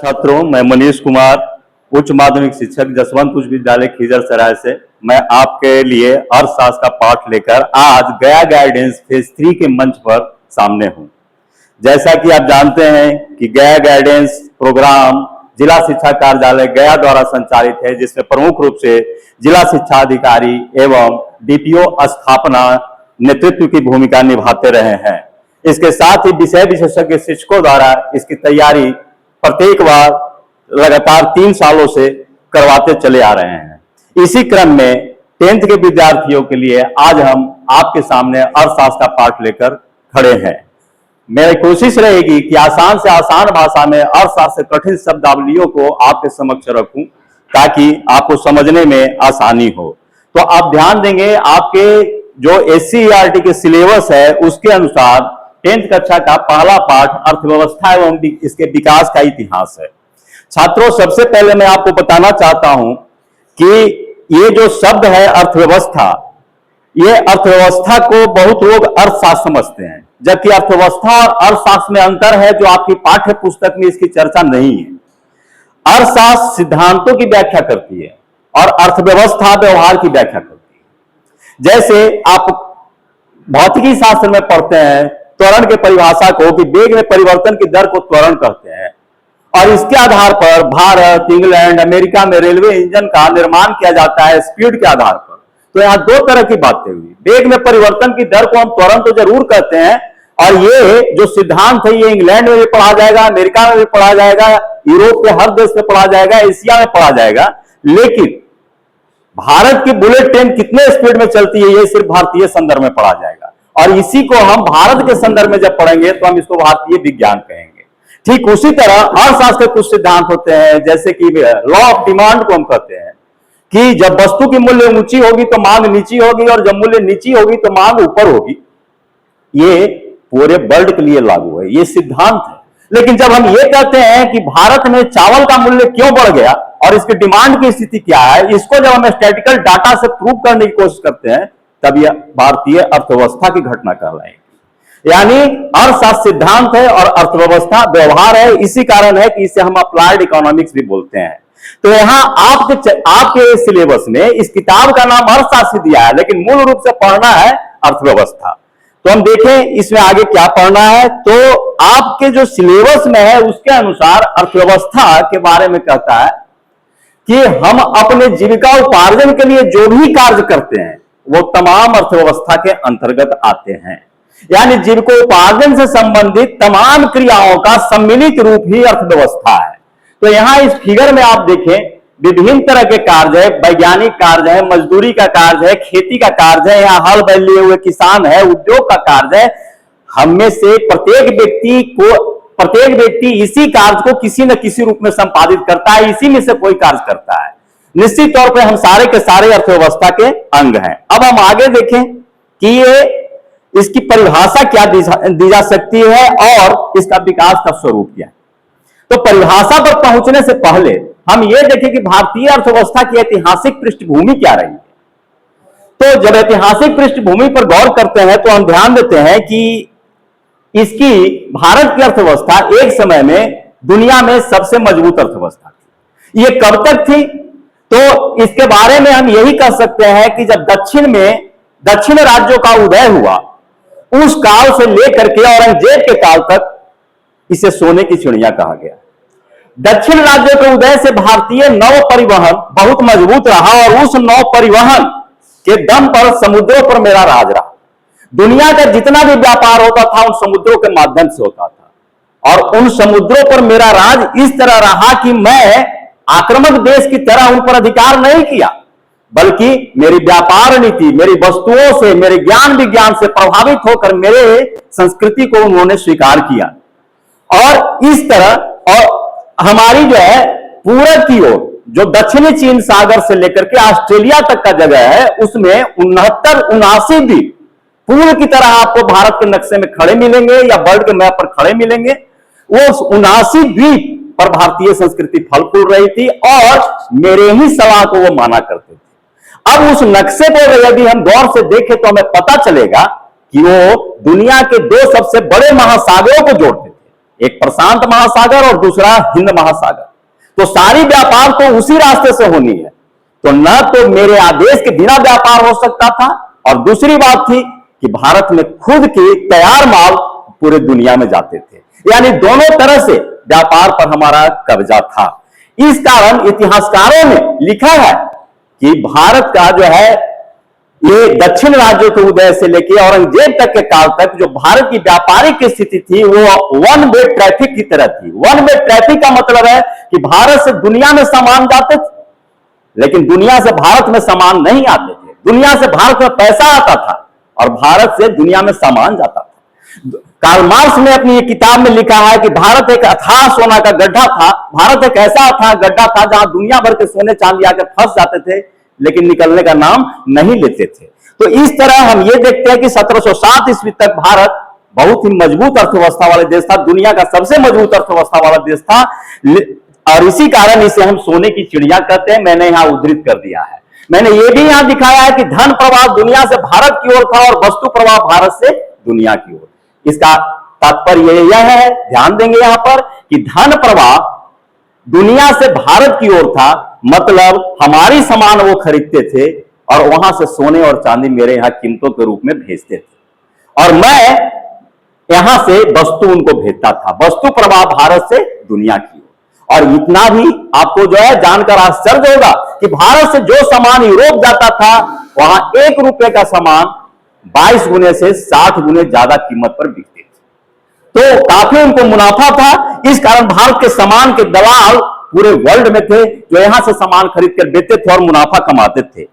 छात्रों, मैं मनीष कुमार, उच्च माध्यमिक शिक्षक, जसवंत उच्च विद्यालय खिजरसराय से मैं आपके लिए अर्थशास्त्र का पाठ लेकर आज गया गाइडेंस फेज 3 के मंच पर सामने हूं। जैसा कि आप जानते हैं कि गया गाइडेंस प्रोग्राम जिला शिक्षा कार्यालय गया द्वारा संचालित है, जिसमें प्रमुख रूप से जिला शिक्षा अधिकारी एवं डीपीओ स्थापना नेतृत्व की भूमिका निभाते रहे हैं। इसके साथ ही विषय विशेषज्ञ शिक्षकों द्वारा इसकी तैयारी प्रत्येक बार लगातार 3 सालों से करवाते चले आ रहे हैं। इसी क्रम में 10th के विद्यार्थियों के लिए आज हम आपके सामने अर्थशास्त्र का पाठ लेकर खड़े हैं। मेरी कोशिश रहेगी कि आसान से आसान भाषा में अर्थशास्त्र से कठिन शब्दावलियों को आपके समक्ष रखूं ताकि आपको समझने में आसानी हो। तो आप ध्यान देंगे, आपके जो SCERT के सिलेबस है उसके अनुसार 10th कक्षा का पहला पाठ अर्थव्यवस्था एवं इसके विकास का इतिहास है। छात्रों, सबसे पहले मैं आपको बताना चाहता हूं कि ये जो शब्द है अर्थव्यवस्था, ये अर्थव्यवस्था को बहुत लोग अर्थशास्त्र समझते हैं, जबकि अर्थव्यवस्था और अर्थशास्त्र में अंतर है जो आपकी पाठ्य पुस्तक में इसकी चर्चा नहीं है। अर्थशास्त्र सिद्धांतों की व्याख्या करती है और अर्थव्यवस्था व्यवहार की व्याख्या करती है। जैसे आप भौतिकी शास्त्र में पढ़ते हैं त्वरण के परिभाषा को कि वेग में परिवर्तन की दर को त्वरण कहते हैं, और इसके आधार पर भारत, इंग्लैंड, अमेरिका में रेलवे इंजन का निर्माण किया जाता है स्पीड के आधार पर। तो यहां 2 तरह की बातें हुई। वेग में परिवर्तन की दर को हम त्वरण तो जरूर कहते हैं, और ये जो सिद्धांत है ये इंग्लैंड में भी पढ़ा जाएगा, अमेरिका में भी पढ़ा जाएगा, यूरोप के हर देश में पढ़ा जाएगा, एशिया में पढ़ा जाएगा। लेकिन भारत की बुलेट ट्रेन कितने स्पीड में चलती है ये सिर्फ भारतीय संदर्भ में पढ़ा जाएगा, और इसी को हम भारत के संदर्भ में जब पढ़ेंगे तो हम इसको भारतीय विज्ञान कहेंगे। ठीक उसी तरह अर्थशास्त्र के कुछ सिद्धांत होते हैं, जैसे कि लॉ ऑफ डिमांड को हम कहते हैं कि जब वस्तु की मूल्य ऊंची होगी तो मांग नीची होगी, और जब मूल्य नीची होगी तो मांग ऊपर होगी। ये पूरे वर्ल्ड के लिए लागू है, ये सिद्धांत है। लेकिन जब हम ये कहते हैं कि भारत में चावल का मूल्य क्यों बढ़ गया और इसकी डिमांड की स्थिति क्या है, इसको जब हम स्टैटिस्टिकल डाटा से प्रूव करने की कोशिश करते हैं, तब यह भारतीय अर्थव्यवस्था की घटना कहलाएगी। यानी अर्थशास्त्र सिद्धांत है और अर्थव्यवस्था व्यवहार है। इसी कारण है कि इसे हम अप्लाइड इकोनॉमिक्स भी बोलते हैं। तो यहां आपके सिलेबस में इस किताब का नाम अर्थशास्त्र दिया है, लेकिन मूल रूप से पढ़ना है अर्थव्यवस्था। तो हम देखें इसमें आगे क्या पढ़ना है। तो आपके जो सिलेबस में है उसके अनुसार अर्थव्यवस्था के बारे में कहता है कि हम अपने जीविका उपार्जन के लिए जो भी कार्य करते हैं वो तमाम अर्थव्यवस्था के अंतर्गत आते हैं। यानी जीविकोपार्जन से संबंधित तमाम क्रियाओं का सम्मिलित रूप ही अर्थव्यवस्था है। तो यहां इस फिगर में आप देखें, विभिन्न तरह के कार्य है, वैज्ञानिक कार्य है, मजदूरी का कार्य है, खेती का कार्य है, यहाँ हल बैल लिए हुए किसान है, उद्योग का कार्य है। हमें से प्रत्येक व्यक्ति इसी कार्य को किसी न किसी रूप में संपादित करता है, इसी में से कोई कार्य करता है। निश्चित तौर पर हम सारे के सारे अर्थव्यवस्था के अंग हैं। अब हम आगे देखें कि ये इसकी परिभाषा क्या दी जा सकती है और इसका विकास का स्वरूप क्या है। तो परिभाषा पर पहुंचने से पहले हम ये देखें कि भारतीय अर्थव्यवस्था की ऐतिहासिक पृष्ठभूमि क्या रही है। तो जब ऐतिहासिक पृष्ठभूमि पर गौर करते हैं तो हम ध्यान देते हैं कि इसकी भारत की अर्थव्यवस्था एक समय में दुनिया में सबसे मजबूत अर्थव्यवस्था थी। ये कब तक थी? तो इसके बारे में हम यही कह सकते हैं कि जब दक्षिण राज्यों का उदय हुआ, उस काल से लेकर के औरंगजेब के काल तक इसे सोने की चिड़िया कहा गया। दक्षिण राज्यों के उदय से भारतीय नौ परिवहन बहुत मजबूत रहा, और उस नौ परिवहन के दम पर समुद्रों पर मेरा राज रहा। दुनिया का जितना भी व्यापार होता था उन समुद्रों के माध्यम से होता था, और उन समुद्रों पर मेरा राज इस तरह रहा कि मैं आक्रामक देश की तरह उन पर अधिकार नहीं किया, बल्कि मेरी व्यापार नीति, मेरी वस्तुओं से, मेरे ज्ञान विज्ञान से प्रभावित होकर मेरे संस्कृति को उन्होंने स्वीकार किया। और इस तरह और हमारी जो है पूरब की ओर जो दक्षिणी चीन सागर से लेकर के ऑस्ट्रेलिया तक का जगह है, उसमें 69-79 द्वीप पूर्व की तरह आपको भारत के नक्शे में खड़े मिलेंगे या वर्ल्ड के मैप पर खड़े मिलेंगे। वो 79 द्वीप पर भारतीय संस्कृति फल फूल रही थी और मेरे ही सलाह को वो माना करते थे। अब उस नक्शे को यदि हम गौर से देखें तो हमें पता चलेगा कि वो दुनिया के 2 सबसे बड़े महासागरों को जोड़ते थे। एक प्रशांत महासागर और दूसरा हिंद महासागर। तो सारी व्यापार तो उसी रास्ते से होनी है। तो न तो मेरे आदेश के बिना व्यापार हो सकता था, और दूसरी बात थी कि भारत में खुद के तैयार माल पूरे दुनिया में जाते थे, यानी दोनों तरह से व्यापार पर हमारा कब्जा था। इस कारण इतिहासकारों ने लिखा है कि भारत का जो है ये दक्षिण राज्यों के उदय से लेकर औरंगजेब तक के काल तक जो भारत की व्यापारिक स्थिति थी वो वन वे ट्रैफिक की तरह थी। वन वे ट्रैफिक का मतलब है कि भारत से दुनिया में सामान जाते थे, लेकिन दुनिया से भारत में सामान नहीं आते थे। दुनिया से भारत में पैसा आता था और भारत से दुनिया में सामान जाता था। कार्ल मार्क्स ने अपनी किताब में लिखा है कि भारत एक अथाह सोना का गड्ढा था। भारत एक ऐसा अथाह गड्ढा था जहां दुनिया भर के सोने चांदी आकर फंस जाते थे, लेकिन निकलने का नाम नहीं लेते थे। तो इस तरह हम ये देखते हैं कि 1707 ईस्वी तक भारत बहुत ही मजबूत अर्थव्यवस्था वाला देश था, दुनिया का सबसे मजबूत अर्थव्यवस्था वाला देश था, और इसी कारण इसे हम सोने की चिड़िया कहते हैं। मैंने यहां उद्धृत कर दिया है। मैंने ये भी यहां दिखाया है कि धन प्रवाह दुनिया से भारत की ओर था और वस्तु प्रवाह भारत से दुनिया की ओर। इसका तात्पर्य यह है, ध्यान देंगे यहां पर, कि धन प्रवाह दुनिया से भारत की ओर था, मतलब हमारी सामान वो खरीदते थे और वहां से सोने और चांदी मेरे यहां कीमतों के रूप में भेजते थे, और मैं यहां से वस्तु उनको भेजता था। वस्तु प्रवाह भारत से दुनिया की ओर। और इतना भी आपको जो है जानकर आश्चर्य होगा कि भारत से जो सामान यूरोप जाता था, वहां 1 रुपए का सामान 22 गुने से 60 गुने ज्यादा कीमत पर बिकते थे। तो काफी उनको मुनाफा था। इस कारण भारत के सामान के दलाल पूरे वर्ल्ड में थे, जो यहां से सामान खरीद कर देते थे और मुनाफा कमाते थे।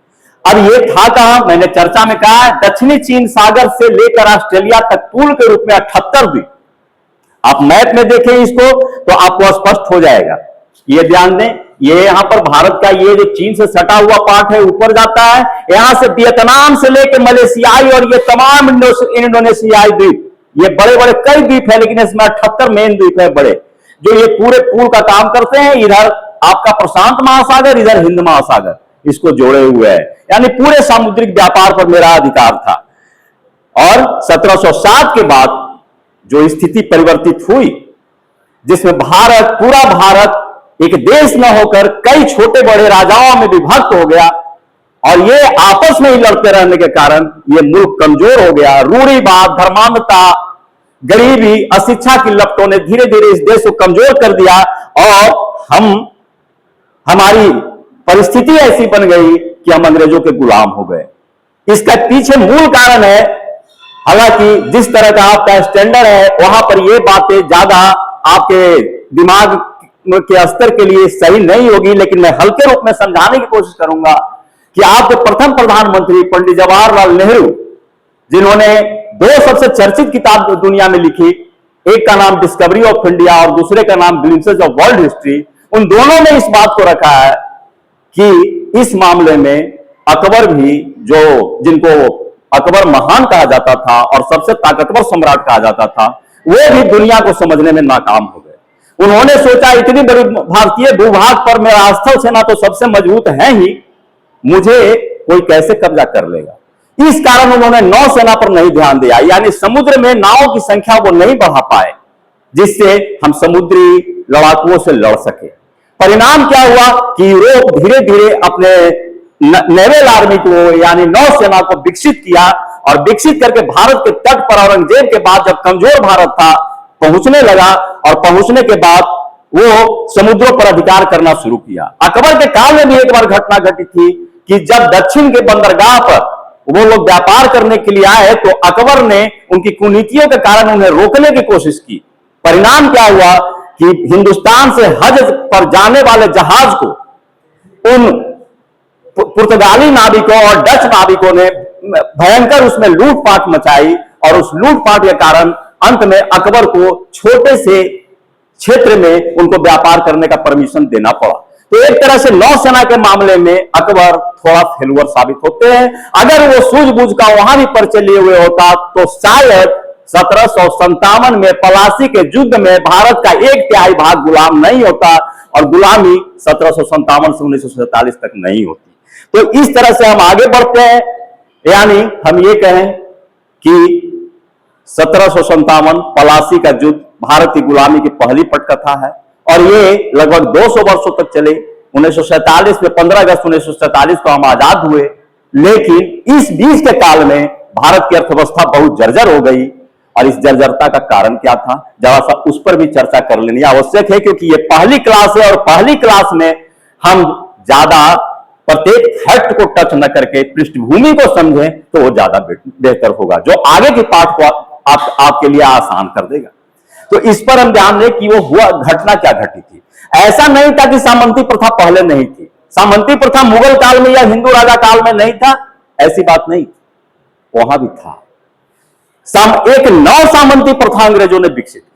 अब ये था कहां, मैंने चर्चा में कहा है, दक्षिणी चीन सागर से लेकर ऑस्ट्रेलिया तक पुल के रूप में 78 द्वीप। आप मैप में देखें इसको तो आपको स्पष्ट हो जाएगा। ये ध्यान दें, ये यहां पर भारत का ये जो चीन से सटा हुआ पार्ट है ऊपर जाता है, यहां से वियतनाम से लेकर मलेशियाई और ये तमाम इंडोनेशियाई द्वीप, ये बड़े बड़े कई द्वीप है, लेकिन इसमें 78 मेन द्वीप है बड़े, जो ये पूरे पुल का काम करते हैं। इधर आपका प्रशांत महासागर, इधर हिंद महासागर इसको जोड़े हुए है, यानी पूरे सामुद्रिक व्यापार पर मेरा अधिकार था। और 1707 के बाद जो स्थिति परिवर्तित हुई, जिसमें भारत, पूरा भारत एक देश न होकर कई छोटे बड़े राजाओं में विभक्त हो गया, और ये आपस में ही लड़ते रहने के कारण ये मुल्क कमजोर हो गया। रूढ़िवाद, धर्मांधता, गरीबी, अशिक्षा की लपटों ने धीरे धीरे इस देश को कमजोर कर दिया, और हमारी परिस्थिति ऐसी बन गई कि हम अंग्रेजों के गुलाम हो गए। इसका पीछे मूल कारण है, हालांकि जिस तरह का आपका स्टैंडर्ड है वहां पर ये बातें ज्यादा आपके दिमाग के स्तर के लिए सही नहीं होगी, लेकिन मैं हल्के रूप में समझाने की कोशिश करूंगा कि आपके प्रथम प्रधानमंत्री पंडित जवाहरलाल नेहरू, जिन्होंने 2 सबसे चर्चित किताब दुनिया में लिखी, एक का नाम डिस्कवरी ऑफ इंडिया और दूसरे का नाम ग्लिम्पसेस ऑफ वर्ल्ड हिस्ट्री, उन दोनों ने इस बात को रखा है कि इस मामले में अकबर भी, जो जिनको अकबर महान कहा जाता था और सबसे ताकतवर सम्राट कहा जाता था, वो भी दुनिया को समझने में नाकाम हो गए। उन्होंने सोचा इतनी बड़ी भारतीय भूभाग पर मेरा स्थल सेना तो सबसे मजबूत है ही, मुझे कोई कैसे कब्जा कर लेगा। इस कारण उन्होंने नौसेना पर नहीं ध्यान दिया, यानी समुद्र में नावों की संख्या वो नहीं बढ़ा पाए, जिससे हम समुद्री लड़ाकुओं से लड़ सके। परिणाम क्या हुआ कि यूरोप धीरे धीरे अपने नेवल आर्मी को, यानी नौसेना को विकसित किया, और विकसित करके भारत के तट पर औरंगजेब के बाद जब कमजोर भारत था पहुंचने लगा, और पहुंचने के बाद वो समुद्रों पर अधिकार करना शुरू किया। अकबर के काल में भी एक बार घटना घटी थी कि जब दक्षिण के बंदरगाह पर वो लोग व्यापार करने के लिए आए, तो अकबर ने उनकी कुनीतियों के कारण उन्हें रोकने की कोशिश की। परिणाम क्या हुआ कि हिंदुस्तान से हज पर जाने वाले जहाज को उन पुर्तगाली नाविकों और डच नाविकों ने भयंकर उसमें लूटपाट मचाई, और उस लूटपाट के कारण अंत में अकबर को छोटे से क्षेत्र में उनको व्यापार करने का परमिशन देना पड़ा। तो एक तरह से नौसेना के मामले में अकबर थोड़ा फेलुअर साबित होते हैं। अगर वो सूझबूझ का वहां भी परिचय लिए हुए होता तो शायद 1757 में पलासी के युद्ध में भारत का 1/3 भाग गुलाम नहीं होता, और गुलामी 1757 से 1947 तक नहीं होती। तो इस तरह से हम आगे बढ़ते हैं, यानी हम ये कहें कि 1757 पलासी का युद्ध भारत की गुलामी की पहली पटकथा है और ये लगभग 200 वर्षों तक चले। 1947 में 15 अगस्त 1947 को हम आजाद हुए, लेकिन इस बीच के काल में भारत की अर्थव्यवस्था बहुत जर्जर हो गई। और इस जर्जरता का कारण क्या था, जरा सा उस पर भी चर्चा कर लेनी आवश्यक है, क्योंकि ये पहली क्लास है और पहली क्लास में हम ज्यादा प्रत्येक फैक्ट को टच न करके पृष्ठभूमि को समझें तो वो ज्यादा बेहतर होगा, जो आगे के पाठ को आपके लिए आसान कर देगा। तो इस पर हम ध्यान दें कि वो हुआ घटना क्या घटी थी। ऐसा नहीं था कि सामंती प्रथा पहले नहीं थी, सामंती प्रथा मुगल काल में या हिंदू राजा काल में नहीं था, ऐसी बात नहीं, वहां भी था। एक नव सामंती प्रथा अंग्रेजों ने विकसित की।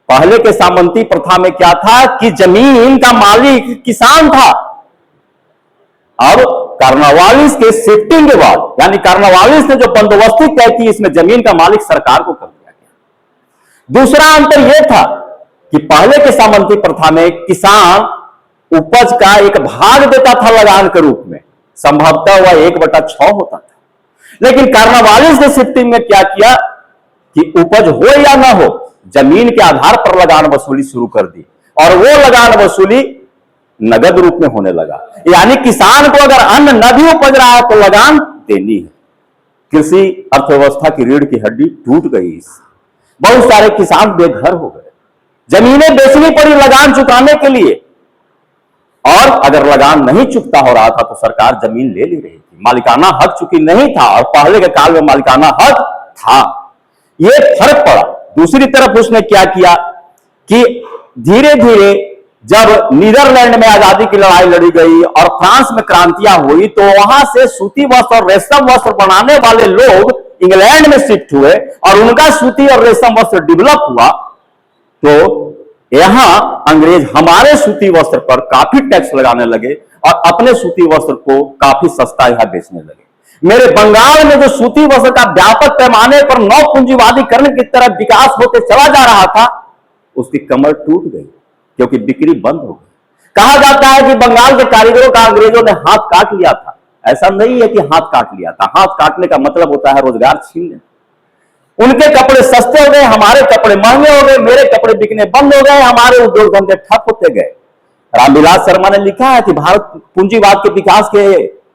पहले के सामंती प्रथा में क्या था कि जमीन का मालिक किसान था, और कार्नवालिस के शिफ्टिंग के बाद, यानी कार्नवालिस ने जो बंदोबस्ती तय की, इसमें जमीन का मालिक सरकार को कर दिया गया। दूसरा अंतर यह था कि पहले के सामंती प्रथा में किसान उपज का एक भाग देता था लगान के रूप में, संभवतः वह 1/6 होता था। लेकिन कार्नवालिस ने शिफ्टिंग में क्या किया कि उपज हो या ना हो, जमीन के आधार पर लगान वसूली शुरू कर दी, और वो लगान वसूली नगद रूप में होने लगा। यानी किसान को अगर अन्न न भी उपज रहा है तो लगान देनी है। कृषि अर्थव्यवस्था की रीढ़ की हड्डी टूट गई इससे, बहुत सारे किसान बेघर हो गए, जमीनें बेचनी पड़ी लगान चुकाने के लिए, और अगर लगान नहीं चुकता हो रहा था तो सरकार जमीन ले रही थी, मालिकाना हक चूंकि नहीं था, और पहले के काल में मालिकाना हक था, यह फर्क पड़ा। दूसरी तरफ उसने क्या किया कि धीरे धीरे जब नीदरलैंड में आजादी की लड़ाई लड़ी गई और फ्रांस में क्रांतियां हुई, तो वहां से सूती वस्त्र और रेशम वस्त्र बनाने वाले लोग इंग्लैंड में शिफ्ट हुए और उनका सूती और रेशम वस्त्र डेवलप हुआ। तो यहां अंग्रेज हमारे सूती वस्त्र पर काफी टैक्स लगाने लगे और अपने सूती वस्त्र को काफी सस्ता यहां बेचने लगे। मेरे बंगाल में जो सूती वस्त्र का व्यापक पैमाने पर नव पूंजीवादीकरण की तरफ विकास होते चला जा रहा था, उसकी कमर टूट गई क्योंकि बिक्री बंद हो गई। कहा जाता है कि बंगाल के कारीगरों का अंग्रेजों ने हाथ काट लिया था। ऐसा नहीं है कि हाथ काट लिया था, हाथ काटने का मतलब होता है रोजगार छीन लेना। उनके कपड़े सस्ते हो गए, हमारे कपड़े महंगे हो गए, मेरे कपड़े बिकने बंद हो गए, हमारे उद्योग धंधे ठप होते गए। रामविलास शर्मा ने लिखा है कि भारत पूंजीवाद के विकास के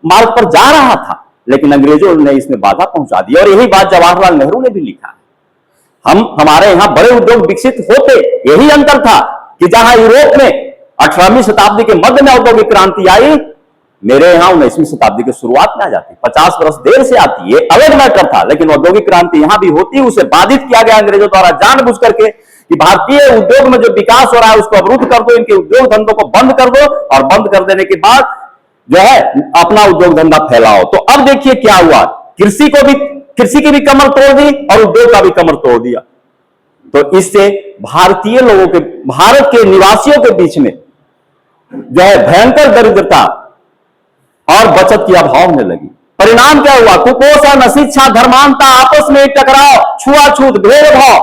मार्ग पर जा रहा था, लेकिन अंग्रेजों ने इसमें बाधा पहुंचा दी, और यही बात जवाहरलाल नेहरू ने भी लिखा है। हमारे यहां बड़े उद्योग विकसित होते, यही अंतर था कि जहां यूरोप में 18वीं शताब्दी के मध्य में औद्योगिक क्रांति आई, मेरे यहां 19वीं शताब्दी की शुरुआत में आ जाती, 50 वर्ष देर से आती। ये अलग मैटर था, लेकिन औद्योगिक क्रांति यहां भी होती, उसे बाधित किया गया अंग्रेजों द्वारा जानबूझ करके कि भारतीय उद्योग में जो विकास हो रहा है उसको अवरुद्ध कर दो, इनके उद्योग धंधों को बंद कर दो, और बंद कर देने के बाद जो है अपना उद्योग धंधा फैलाओ। तो अब देखिए क्या हुआ, कृषि की भी कमर तोड़ दी और उद्योग का भी कमर तोड़ दिया। तो इससे भारतीय लोगों के, भारत के निवासियों के बीच में जो है भयंकर दरिद्रता और बचत की अभाव होने लगी। परिणाम क्या हुआ, कुपोषण, अशिक्षा, धर्मांता, आपस में टकराव, छुआछूत, भेदभाव,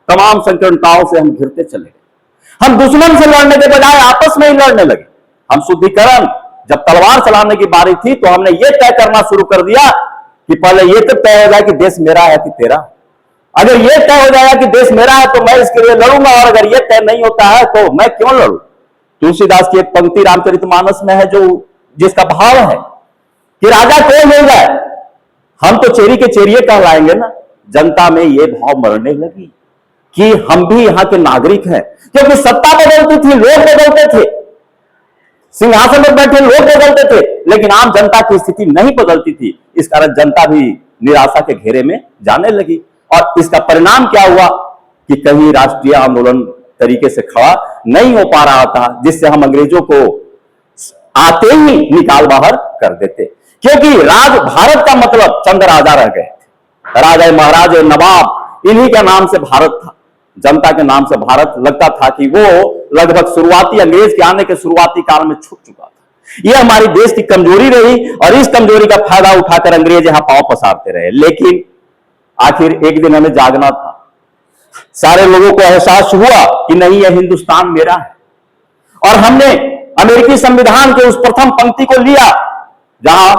तमाम संकीर्णताओं से हम घिरते चले गए। हम दुश्मन से लड़ने के बजाय आपस में ही लड़ने लगे। हम शुद्धिकरण, जब तलवार चलाने की बारी थी तो हमने ये तय करना शुरू कर दिया कि पहले ये तो तय हो जाए कि देश मेरा है कि तेरा। अगर ये तय हो जाएगा कि देश मेरा है तो मैं इसके लिए लड़ूंगा, और अगर ये तय नहीं होता है तो मैं क्यों लड़ूं। तुलसीदास की एक पंक्ति रामचरितमानस में है जो जिसका भाव है कि राजा कोई मिल जाए हम तो चेरी के चेरिए कहलाएंगे ना। जनता में ये भाव मरने लगी कि हम भी यहां के नागरिक हैं, क्योंकि सत्ता बदलती थी, लोग बदलते थे, सिंहासन पर बैठे लोग बदलते थे, लेकिन आम जनता की स्थिति नहीं बदलती थी। इस कारण जनता भी निराशा के घेरे में जाने लगी, और इसका परिणाम क्या हुआ कि कहीं राष्ट्रीय आंदोलन तरीके से खड़ा नहीं हो पा रहा था, जिससे हम अंग्रेजों को आते ही निकाल बाहर कर देते। क्योंकि राज भारत का मतलब चंद राजा रह गए, राजा महाराज नवाब, इन्हीं के नाम से भारत था, जनता के नाम से भारत लगता था कि वो लगभग शुरुआती अंग्रेज के आने के शुरुआती काल में छूट चुका था। यह हमारी देश की कमजोरी रही, और इस कमजोरी का फायदा उठाकर अंग्रेज यहां पांव पसारते रहे। लेकिन आखिर एक दिन हमें जागना था, सारे लोगों को एहसास हुआ कि नहीं, यह हिंदुस्तान मेरा है, और हमने अमेरिकी संविधान के उस प्रथम पंक्ति को लिया जहां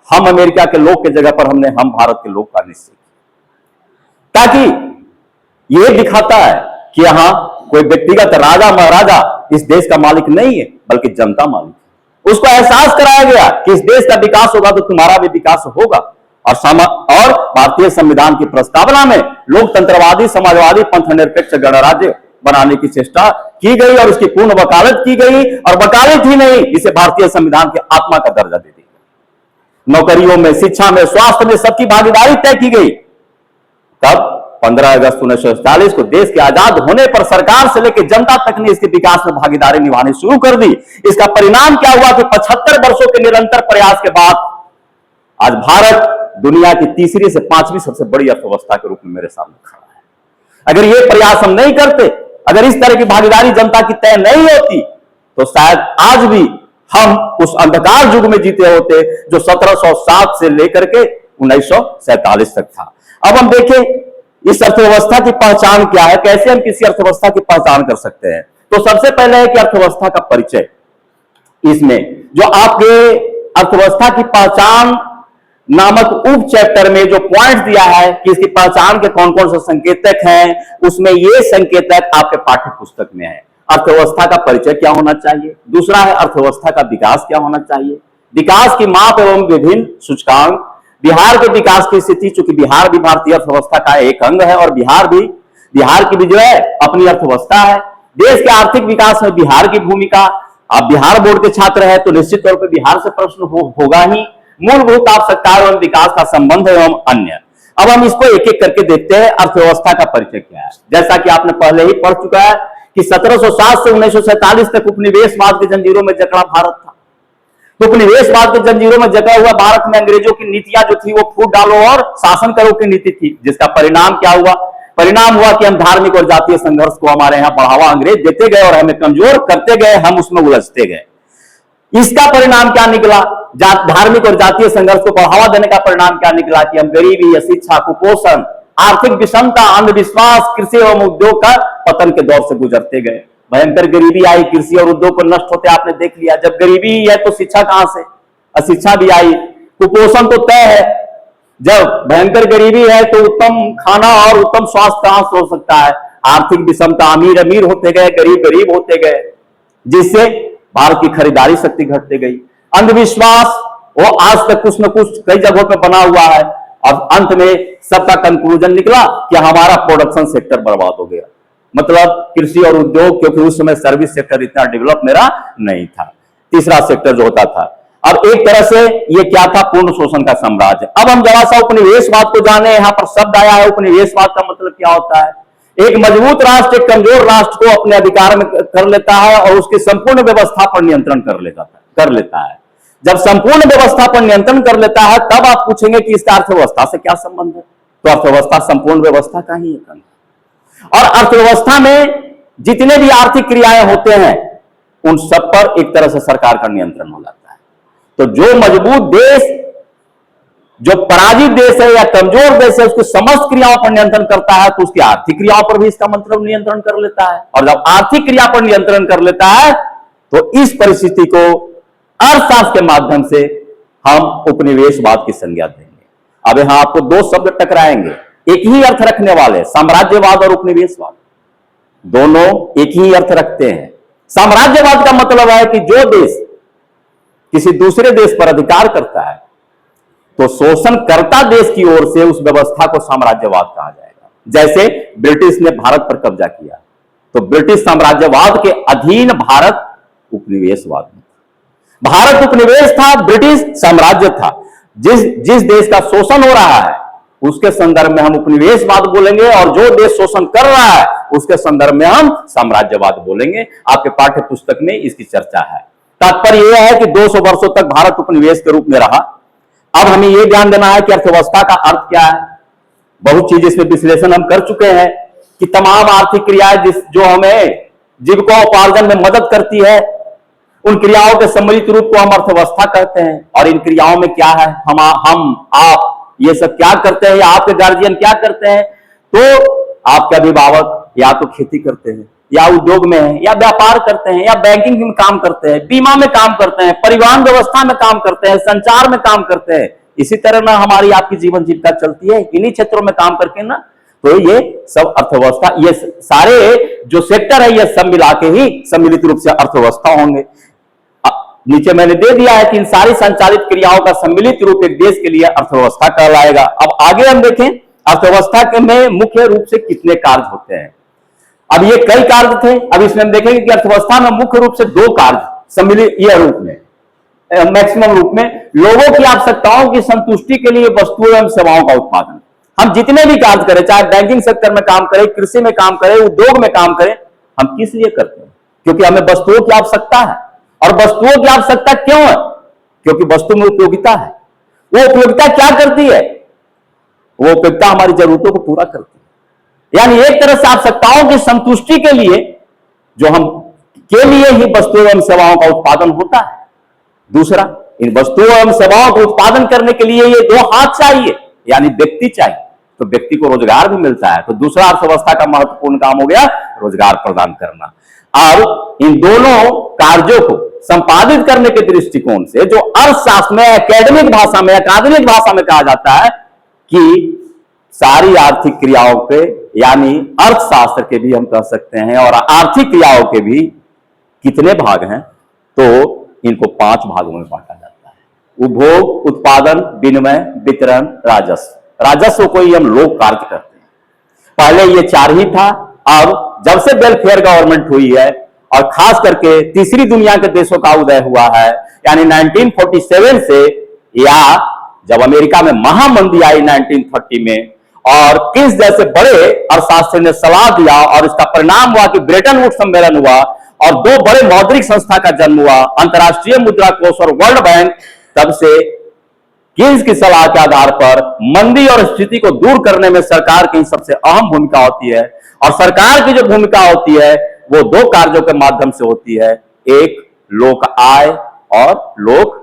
हम अमेरिका के लोग के जगह पर हमने हम भारत के लोग का निश्चय किया, ताकि यह दिखाता है कि यहां कोई व्यक्तिगत राजा महाराजा इस देश का मालिक नहीं है, बल्कि जनता मालिक है। उसको एहसास कराया गया कि इस देश का विकास होगा तो तुम्हारा भी विकास होगा। और भारतीय संविधान की प्रस्तावना में लोकतंत्रवादी, समाजवादी, पंथनिरपेक्ष गणराज्य बनाने की चेष्टा की गई और उसकी पूर्ण वकालत की गई। और वकालत ही नहीं, इसे भारतीय संविधान की आत्मा का दर्जा दे दी गई। नौकरियों में, शिक्षा में, स्वास्थ्य में सबकी भागीदारी तय की गई। तब 15 अगस्त 1947 को देश के आजाद होने पर सरकार से लेकर जनता तक ने इसके विकास में भागीदारी निभानी शुरू कर दी। इसका परिणाम क्या हुआ कि 75 वर्षों के निरंतर प्रयास के बाद आज भारत दुनिया की तीसरी से पांचवी सबसे बड़ी अर्थव्यवस्था के रूप में मेरे सामने खड़ा है। अगर ये प्रयास हम नहीं करते, अगर इस तरह की भागीदारी जनता की तय नहीं होती, तो शायद आज भी हम उस अंधकार युग में जीते होते जो 1707 से लेकर के 1947 तक था। अब हम देखें इस अर्थव्यवस्था की पहचान क्या है, कैसे हम किसी अर्थव्यवस्था की पहचान कर सकते हैं। तो सबसे पहले है कि अर्थव्यवस्था का परिचय। इसमें जो आपके अर्थव्यवस्था की पहचान नामक उप चैप्टर में जो पॉइंट दिया है कि इसकी पहचान के कौन कौन से संकेतक हैं, उसमें ये संकेतक आपके पाठ्य पुस्तक में है। अर्थव्यवस्था का परिचय क्या होना चाहिए, दूसरा है अर्थव्यवस्था का विकास क्या होना चाहिए, विकास की माप एवं विभिन्न सूचकांक, बिहार के विकास की स्थिति, चूंकि बिहार भी भारतीय अर्थव्यवस्था का एक अंग है और बिहार की भी जो है अपनी अर्थव्यवस्था है। देश के आर्थिक विकास में बिहार की भूमिका, आप बिहार बोर्ड के छात्र हैं तो निश्चित तौर पर बिहार से प्रश्न होगा ही। मूलभूत आवश्यकताएं एवं विकास का संबंध एवं अन्य। अब हम इसको एक एक करके देखते हैं। अर्थव्यवस्था का परिचय क्या है, जैसा कि आपने पहले ही पढ़ चुका है कि 1707 से 1947 तक उपनिवेशवाद के जंजीरों में जकड़ा भारत था। तो उपनिवेशवाद के जंजीरों में जकड़ा हुआ भारत में अंग्रेजों की नीतियां जो थी वो फूट डालो और शासन करो की नीति थी, जिसका परिणाम क्या हुआ, परिणाम हुआ कि हम धार्मिक और जातीय संघर्ष को हमारे यहां बढ़ावा अंग्रेज देते गए और हमें कमजोर करते गए, हम उसमें उलझते गए। इसका परिणाम क्या निकला, धार्मिक और जातीय संघर्ष को बढ़ावा देने का परिणाम क्या निकला कि हम गरीबी, अशिक्षा, कुपोषण, आर्थिक विषमता, अंधविश्वास, कृषि एवं उद्योग का पतन के दौर से गुजरते गए। भयंकर गरीबी आई, कृषि और उद्योग को नष्ट होते आपने देख लिया। जब गरीबी है तो शिक्षा कहां से, अशिक्षा भी आई। कुपोषण तो तय है, जब भयंकर गरीबी है तो उत्तम खाना और उत्तम स्वास्थ्य कहां से हो सकता है। आर्थिक विषमता, अमीर अमीर होते गए, गरीब गरीब होते गए, जिससे भारत की खरीदारी शक्ति घटती गई। अंधविश्वास वो आज तक कुछ न कुछ कई जगहों पर बना हुआ है। और अंत में सबका कंक्लूजन निकला कि हमारा प्रोडक्शन सेक्टर बर्बाद हो गया, मतलब कृषि और उद्योग, क्योंकि उस समय सर्विस सेक्टर इतना डेवलप मेरा नहीं था। तीसरा सेक्टर जो होता था, अब एक तरह से ये क्या था, पूर्ण शोषण का साम्राज्य। अब हम जरा सा उपनिवेशवाद को जाने। यहां पर शब्द आया है उपनिवेशवाद का मतलब क्या होता है। एक मजबूत राष्ट्र एक कमजोर राष्ट्र को अपने अधिकार में कर लेता है और उसकी संपूर्ण व्यवस्था पर नियंत्रण कर लेता है। जब संपूर्ण व्यवस्था पर नियंत्रण कर लेता है तब आप पूछेंगे कि इसका अर्थव्यवस्था से क्या संबंध है। तो अर्थव्यवस्था संपूर्ण व्यवस्था का ही एक अंग है और अर्थव्यवस्था में जितने भी आर्थिक क्रियाएं होते हैं उन सब पर एक तरह से सरकार का नियंत्रण हो जाता है। तो जो मजबूत देश, जो पराजित देश है या कमजोर देश है, उसकी समस्त क्रियाओं पर नियंत्रण करता है तो उसकी आर्थिक क्रियाओं पर भी इसका मतलब नियंत्रण कर लेता है। और जब आर्थिक क्रिया पर नियंत्रण कर लेता है तो इस परिस्थिति को अर्थशास्त्र के माध्यम से हम उपनिवेशवाद की संज्ञा देंगे। अब यहां आपको दो शब्द टकराएंगे, एक ही अर्थ रखने वाले, साम्राज्यवाद और उपनिवेशवाद, दोनों एक ही अर्थ रखते हैं। साम्राज्यवाद का मतलब है कि जो देश किसी दूसरे देश पर अधिकार करता है तो शोषणकर्ता देश की ओर से उस व्यवस्था को साम्राज्यवाद कहा जाएगा। जैसे ब्रिटिश ने भारत पर कब्जा किया तो ब्रिटिश साम्राज्यवाद के अधीन भारत उपनिवेशवाद में, भारत उपनिवेश था, ब्रिटिश साम्राज्य था। जिस देश का शोषण हो रहा है उसके संदर्भ में हम उपनिवेशवाद बोलेंगे और जो देश शोषण कर रहा है उसके संदर्भ में हम साम्राज्यवाद बोलेंगे। आपके पाठ्य पुस्तक में इसकी चर्चा है। तात्पर्य यह है कि 200 वर्षों तक भारत उपनिवेश के रूप में रहा। अब हमें यह ध्यान देना है कि अर्थव्यवस्था का अर्थ क्या है। बहुत चीज इसमें विश्लेषण हम कर चुके हैं कि तमाम आर्थिक क्रियाएं जो हमें जीविकोपार्जन में मदद करती है उन क्रियाओं के सम्मिलित रूप को हम अर्थव्यवस्था कहते हैं। और इन क्रियाओं में क्या है, हम आप ये सब क्या करते हैं या आपके गार्जियन क्या करते हैं। तो आपके अभिभावक या तो खेती करते हैं या उद्योग में है या व्यापार करते हैं या बैंकिंग में काम करते हैं, बीमा में काम करते हैं, परिवहन व्यवस्था में काम करते हैं, संचार में काम करते हैं। इसी तरह ना हमारी आपकी जीवन जीविका चलती है इन्हीं क्षेत्रों में काम करके ना। तो ये सब अर्थव्यवस्था, ये सारे जो सेक्टर है ये सब मिला के ही सम्मिलित रूप से अर्थव्यवस्था होंगे। नीचे मैंने दे दिया है कि इन सारी संचालित क्रियाओं का सम्मिलित रूप एक देश के लिए अर्थव्यवस्था कहलाएगा। अब आगे हम देखें अर्थव्यवस्था के में मुख्य रूप से कितने कार्य होते हैं। अब ये कई कार्य थे, अब इसमें हम देखेंगे कि अर्थव्यवस्था में मुख्य रूप से 2 कार्य सम्मिलित यह रूप में, मैक्सिमम रूप में, लोगों की आवश्यकताओं की संतुष्टि के लिए वस्तुओं एवं सेवाओं का उत्पादन। हम जितने भी कार्य करें, चाहे बैंकिंग सेक्टर में काम करें, कृषि में काम करें, उद्योग में काम करें, हम किस लिए करते हैं? क्योंकि हमें वस्तुओं की आवश्यकता है। और वस्तुओं की आवश्यकता क्यों है? क्योंकि वस्तु में उपयोगिता है। वो उपयोगिता क्या करती है? वो उपयोगिता हमारी जरूरतों को पूरा करती है। यानी एक तरह से आवश्यकताओं की संतुष्टि के लिए जो हम के लिए ही वस्तुओं एवं सेवाओं का उत्पादन होता है। दूसरा, इन वस्तुओं एवं सेवाओं को उत्पादन करने के लिए ये 2 हाथ चाहिए, यानी व्यक्ति चाहिए, तो व्यक्ति को रोजगार भी मिलता है। तो दूसरा अर्थव्यवस्था का महत्वपूर्ण काम हो गया रोजगार प्रदान करना। और इन दोनों कार्यों को संपादित करने के दृष्टिकोण से जो अर्थशास्त्र में एकेडमिक भाषा में, अकादमिक भाषा में कहा जाता है कि सारी आर्थिक क्रियाओं के, यानी अर्थशास्त्र के भी हम कह सकते हैं, और आर्थिक क्रियाओं के भी कितने भाग हैं? तो इनको 5 भागों में बांटा जाता है। उपभोग, उत्पादन, विनिमय, वितरण, राजस्व। राजस्व को ही हम लोक कार्य करते हैं। पहले ये 4 ही था, और जब से वेलफेयर गवर्नमेंट हुई है और खास करके तीसरी दुनिया के देशों का उदय हुआ है, यानी 1947 से, या जब अमेरिका में महामंदी आई 1930 में, और किस जैसे बड़े अर्थशास्त्री ने सलाह दिया और इसका परिणाम हुआ कि ब्रेटन वुड्स सम्मेलन हुआ और 2 बड़े मौद्रिक संस्था का जन्म हुआ, अंतर्राष्ट्रीय मुद्रा कोष और वर्ल्ड बैंक। तब से किन्स की सलाह के आधार पर मंदी और स्थिति को दूर करने में सरकार की सबसे अहम भूमिका होती है। और सरकार की जो भूमिका होती है वो 2 कार्यों के माध्यम से होती है। एक, लोक आय और लोक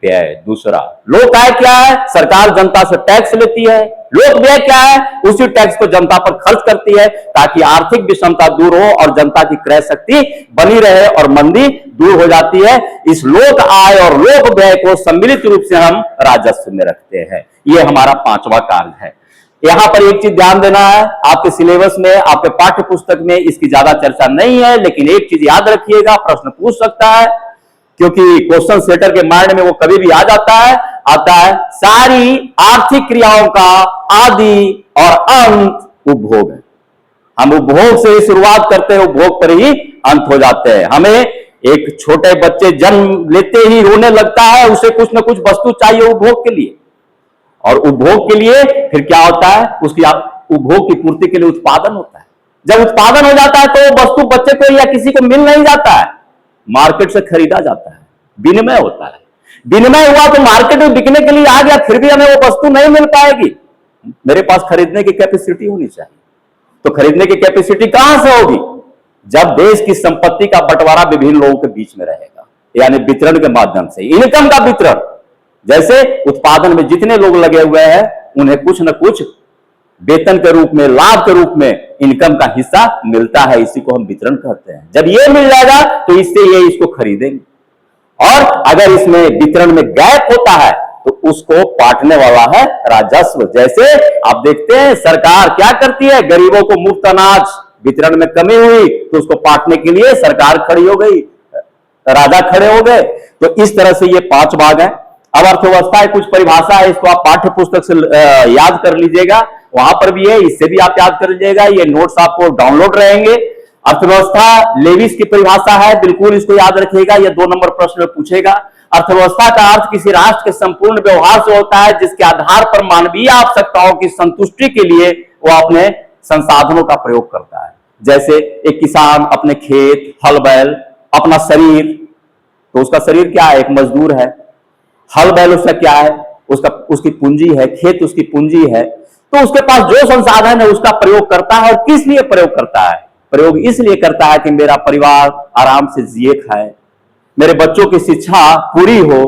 व्यय। दूसरा, लोक आय क्या है? सरकार जनता से टैक्स लेती है। लोक व्यय क्या है? उसी टैक्स को जनता पर खर्च करती है ताकि आर्थिक विषमता दूर हो और जनता की क्रय शक्ति बनी रहे और मंदी दूर हो जाती है। इस लोक आय और लोक व्यय को सम्मिलित रूप से हम राजस्व में रखते हैं। यह हमारा 5वां कार्य है। यहां पर एक चीज ध्यान देना है, आपके सिलेबस में, आपके पाठ्य पुस्तक में इसकी ज्यादा चर्चा नहीं है, लेकिन एक चीज याद रखिएगा, प्रश्न पूछ सकता है, क्योंकि क्वेश्चन सेटर के माइंड में वो कभी भी आ जाता है। सारी आर्थिक क्रियाओं का आदि और अंत उपभोग है। हम उपभोग से ही शुरुआत करते हैं, उपभोग पर ही अंत हो जाते हैं। हमें एक छोटे बच्चे जन्म लेते ही रोने लगता है, उसे कुछ ना कुछ वस्तु चाहिए उपभोग के लिए, और उपभोग के लिए फिर क्या होता है? उसकी उपभोग की पूर्ति के लिए उत्पादन होता है। जब उत्पादन हो जाता है तो वस्तु बच्चे को या किसी को मिल नहीं जाता है, मार्केट से खरीदा जाता है, विनिमय होता है। विनिमय हुआ तो मार्केट में बिकने के लिए आ गया, फिर भी हमें वो वस्तु नहीं मिल पाएगी। मेरे पास खरीदने की कैपेसिटी होनी चाहिए। तो खरीदने की कैपेसिटी कहां से होगी? जब देश की संपत्ति का बंटवारा विभिन्न लोगों के बीच में रहेगा, यानी वितरण के माध्यम से, इनकम का वितरण। जैसे उत्पादन में जितने लोग लगे हुए हैं उन्हें कुछ न कुछ वेतन के रूप में, लाभ के रूप में इनकम का हिस्सा मिलता है, इसी को हम वितरण कहते हैं। जब ये मिल जाएगा तो इससे ये इसको खरीदेंगे, और अगर इसमें वितरण में गैप होता है तो उसको बांटने वाला है राजस्व। जैसे आप देखते हैं सरकार क्या करती है, गरीबों को मुफ्त अनाज, वितरण में कमी हुई तो उसको बांटने के लिए सरकार खड़ी हो गई, राजा खड़े हो गए। तो इस तरह से ये 5 भाग है। अब अर्थव्यवस्था कुछ परिभाषा है, इसको आप पाठ्य पुस्तक से याद कर लीजिएगा, वहां पर भी है, इससे भी आप याद कर लीजिएगा, ये नोट्स आपको डाउनलोड रहेंगे। अर्थव्यवस्था लेविस की परिभाषा है, बिल्कुल इसको याद रखिएगा, यह 2 नंबर प्रश्न में पूछेगा। अर्थव्यवस्था का अर्थ किसी राष्ट्र के संपूर्ण व्यवहार से होता है जिसके आधार पर मानवीय आवश्यकताओं की संतुष्टि के लिए वो अपने संसाधनों का प्रयोग करता है। जैसे एक किसान अपने खेत, हल बैल, अपना शरीर, तो उसका शरीर क्या है? एक मजदूर है। हल बैल उसका क्या है? उसकी पूंजी है, खेत उसकी पूंजी है। तो उसके पास जो संसाधन है उसका प्रयोग करता है। और किस लिए प्रयोग करता है? प्रयोग इसलिए करता है कि मेरा परिवार आराम से जिए खाए, मेरे बच्चों की शिक्षा पूरी हो,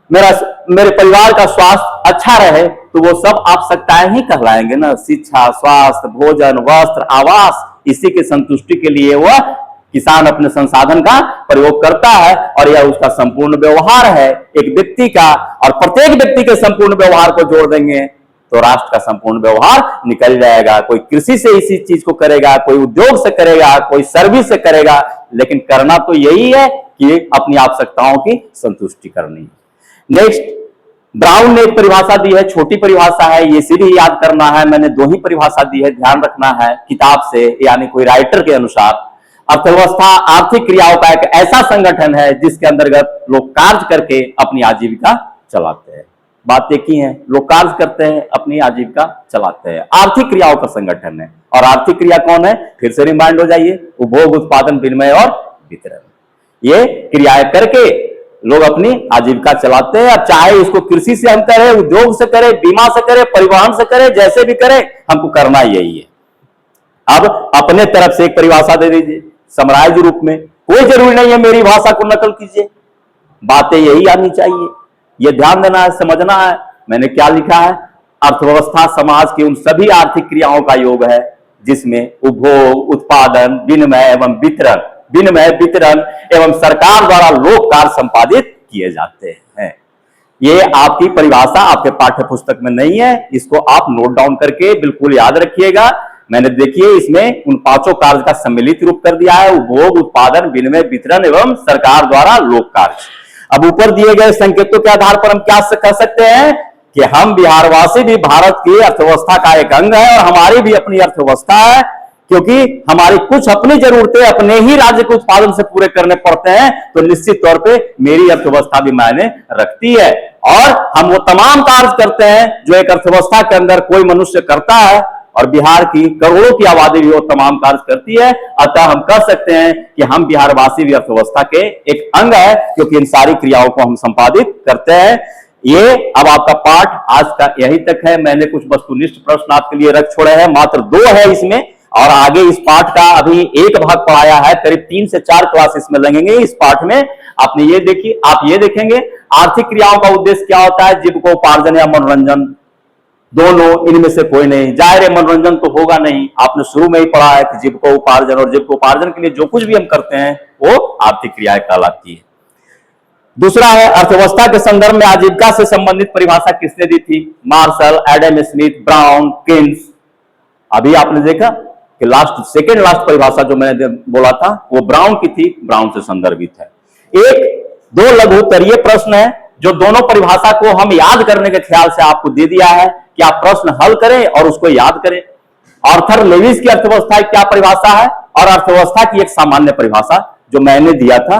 मेरे परिवार का स्वास्थ्य अच्छा रहे, तो वो सब आवश्यकताएं ही कहलाएंगे ना। शिक्षा, स्वास्थ्य, भोजन, वस्त्र, आवास, इसी की संतुष्टि के लिए वह किसान अपने संसाधन का प्रयोग करता है, और यह उसका संपूर्ण व्यवहार है एक व्यक्ति का। और प्रत्येक व्यक्ति के संपूर्ण व्यवहार को जोड़ देंगे तो राष्ट्र का संपूर्ण व्यवहार निकल जाएगा। कोई कृषि से इसी चीज को करेगा, कोई उद्योग से करेगा, कोई सर्विस से करेगा, लेकिन करना तो यही है कि अपनी आवश्यकताओं की संतुष्टि करनी है। नेक्स्ट, ब्राउन ने एक परिभाषा दी है, छोटी परिभाषा है, ये सीधी याद करना है। मैंने दो ही परिभाषा दी है, ध्यान रखना है किताब से, यानी कोई राइटर के अनुसार। अर्थव्यवस्था आर्थिक क्रियाओं का एक ऐसा संगठन है जिसके अंतर्गत लोग कार्य करके अपनी आजीविका चलाते हैं। बात एक ही है, लोग कार्य करते हैं, अपनी आजीविका चलाते हैं। आर्थिक क्रियाओं का संगठन है। और आर्थिक क्रिया कौन है? फिर से रिमाइंड हो जाइए, उपभोग, उत्पादन, विनिमय और वितरण। ये क्रियाएं करके लोग अपनी आजीविका चलाते हैं। अब चाहे इसको कृषि से हम करें, उद्योग से करें, बीमा से करें, परिवहन से करें, जैसे भी करें, हमको करना यही है। अब अपने तरफ से एक परिभाषा दे दीजिए समराइज रूप में। कोई जरूरी नहीं है मेरी भाषा को नकल कीजिए, बातें यही आनी चाहिए। यह ध्यान देना है, समझना है मैंने क्या लिखा है। अर्थव्यवस्था समाज की उन सभी आर्थिक क्रियाओं का योग है जिसमें उपभोग, उत्पादन, विनिमय एवं सरकार द्वारा लोक कार्य संपादित किए जाते हैं। ये आपकी परिभाषा आपके पाठ्य पुस्तक में नहीं है, इसको आप नोट डाउन करके बिल्कुल याद रखिएगा। मैंने देखिए इसमें उन पांचों कार्य का सम्मिलित रूप कर दिया है, उपभोग, उत्पादन, विनिमय, वितरण एवं सरकार द्वारा लोक कार्य। अब ऊपर दिए गए संकेतों के आधार पर हम क्या कर सकते हैं कि हम बिहारवासी भी भारत की अर्थव्यवस्था का एक अंग है और हमारी भी अपनी अर्थव्यवस्था है, क्योंकि हमारी कुछ अपनी जरूरतें अपने ही राज्य के उत्पादन से पूरे करने पड़ते हैं, तो निश्चित तौर पे मेरी अर्थव्यवस्था भी मायने रखती है। और हम वो तमाम कार्य करते हैं जो एक अर्थव्यवस्था के अंदर कोई मनुष्य करता है, और बिहार की करोड़ों की आबादी भी वो तमाम कार्य करती है। अतः हम कह सकते हैं कि हम बिहारवासी भी अर्थव्यवस्था के एक अंग है, क्योंकि इन सारी क्रियाओं को हम संपादित करते हैं। ये अब आपका पाठ आज का यही तक है। मैंने कुछ वस्तुनिष्ठ प्रश्न आपके लिए रख छोड़े हैं, मात्र 2 है इसमें, और आगे इस पाठ का अभी एक भाग पढ़ाया है, करीब 3 से 4 क्लास इसमें लगेंगे। इस पाठ में आपने ये देखिए, आप ये देखेंगे आर्थिक क्रियाओं का उद्देश्य क्या होता है, जीविकोपार्जन या मनोरंजन, दोनों, इनमें से कोई नहीं। जाहिर है मनोरंजन तो होगा नहीं, आपने शुरू में ही पढ़ा है कि जीविकोपार्जन, और जीविकोपार्जन के लिए जो कुछ भी हम करते हैं वो आर्थिक क्रियाएं कहलाती है। दूसरा है अर्थव्यवस्था के संदर्भ में आजीविका से संबंधित परिभाषा किसने दी थी? Marshall, Adam Smith, Brown, Keynes. अभी आपने देखा कि सेकेंड लास्ट परिभाषा जो मैंने बोला था वो ब्राउन की थी, ब्राउन से संदर्भित है। एक 2 लघु उत्तरीय प्रश्न है जो दोनों परिभाषा को हम याद करने के ख्याल से आपको दे दिया है कि आप प्रश्न हल करें और उसको याद करें। आर्थर लेविस की अर्थव्यवस्था क्या परिभाषा है, और अर्थव्यवस्था की एक सामान्य परिभाषा जो मैंने दिया था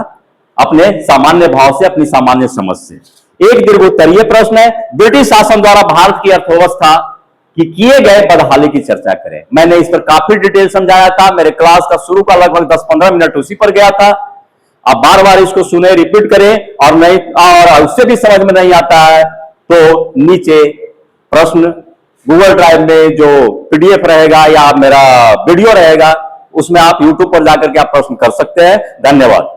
अपने सामान्य भाव से, अपनी सामान्य समझ से। एक दीर्घोत्तरीय प्रश्न है, ब्रिटिश शासन द्वारा भारत की अर्थव्यवस्था कि किए गए बदहाली की चर्चा करें। मैंने इस पर काफी डिटेल समझाया था, मेरे क्लास का शुरू का लगभग 10-15 मिनट उसी पर गया था। आप बार बार इसको सुने, रिपीट करें, और नहीं और उससे भी समझ में नहीं आता है तो नीचे प्रश्न गूगल ड्राइव में जो PDF रहेगा या मेरा वीडियो रहेगा उसमें आप YouTube पर जाकर के आप प्रश्न कर सकते हैं। धन्यवाद।